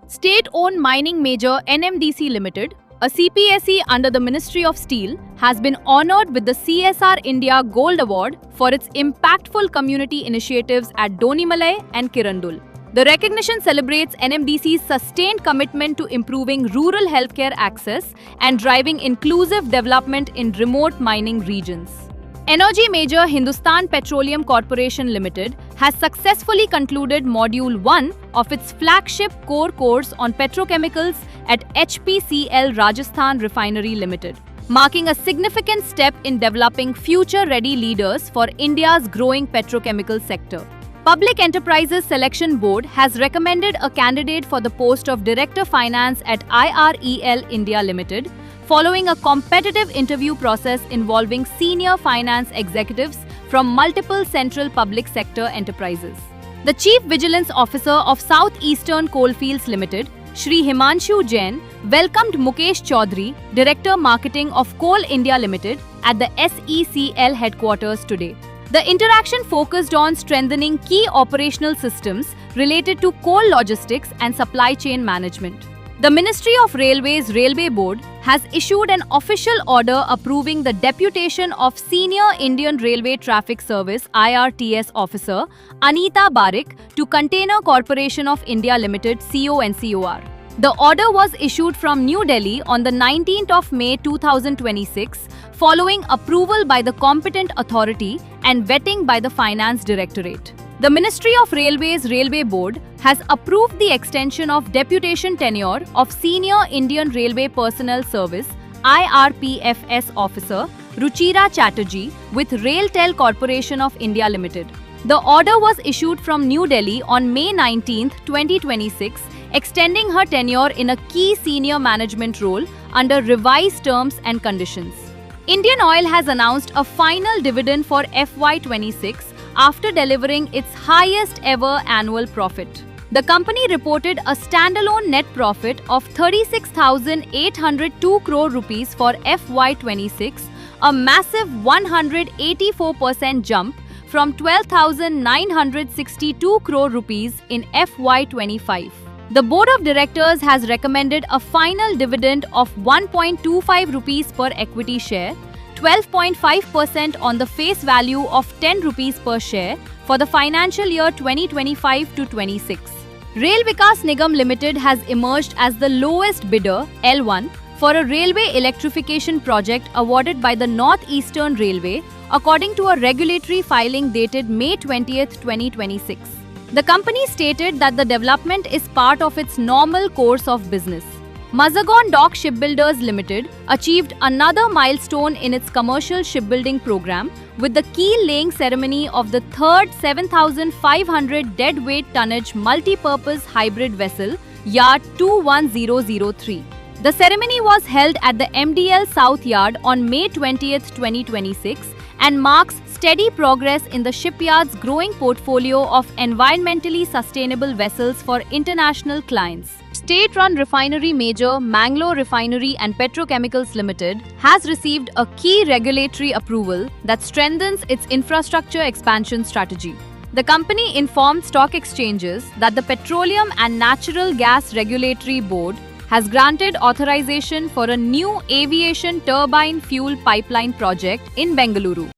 State-owned mining major NMDC Limited, a CPSE under the Ministry of Steel, has been honored with the CSR India Gold Award for its impactful community initiatives at Donimalai and Kirandul. The recognition celebrates NMDC's sustained commitment to improving rural healthcare access and driving inclusive development in remote mining regions. Energy major Hindustan Petroleum Corporation Limited has successfully concluded Module 1 of its flagship core course on petrochemicals at HPCL Rajasthan Refinery Limited, marking a significant step in developing future-ready leaders for India's growing petrochemical sector. Public Enterprises Selection Board has recommended a candidate for the post of Director Finance at IREL India Limited, following a competitive interview process involving senior finance executives from multiple central public sector enterprises. The Chief Vigilance Officer of South Eastern Coalfields Limited, Shri Himanshu Jain, welcomed Mukesh Chaudhary, Director Marketing of Coal India Limited, at the SECL headquarters today. The interaction focused on strengthening key operational systems related to coal logistics and supply chain management. The Ministry of Railways Railway Board has issued an official order approving the deputation of Senior Indian Railway Traffic Service IRTS officer Anita Barik to Container Corporation of India Limited CONCOR. The order was issued from New Delhi on the 19th of May 2026 following approval by the competent authority and vetting by the Finance Directorate. The Ministry of Railways Railway Board has approved the extension of deputation tenure of Senior Indian Railway Personnel Service IRPFS officer Ruchira Chatterjee with RailTel Corporation of India Limited. The order was issued from New Delhi on May 19, 2026, extending her tenure in a key senior management role under revised terms and conditions. Indian Oil has announced a final dividend for FY26 after delivering its highest ever annual profit. The company reported a standalone net profit of 36,802 crore rupees for FY26, a massive 184% jump from 12,962 crore rupees in FY25. The Board of Directors has recommended a final dividend of 1.25 rupees per equity share, 12.5% on the face value of 10 rupees per share for the financial year 2025 to 26. Rail Vikas Nigam Limited has emerged as the lowest bidder L1 for a railway electrification project awarded by the North Eastern Railway, according to a regulatory filing dated May 20, 2026. The company stated that the development is part of its normal course of business. Mazagon Dock Shipbuilders Limited achieved another milestone in its commercial shipbuilding program with the keel laying ceremony of the third 7,500 deadweight tonnage multi-purpose hybrid vessel Yard 21003. The ceremony was held at the MDL South Yard on May 20, 2026 and marks steady progress in the shipyard's growing portfolio of environmentally sustainable vessels for international clients. State-run refinery major Mangalore Refinery and Petrochemicals Limited has received a key regulatory approval that strengthens its infrastructure expansion strategy. The company informed stock exchanges that the Petroleum and Natural Gas Regulatory Board has granted authorization for a new aviation turbine fuel pipeline project in Bengaluru.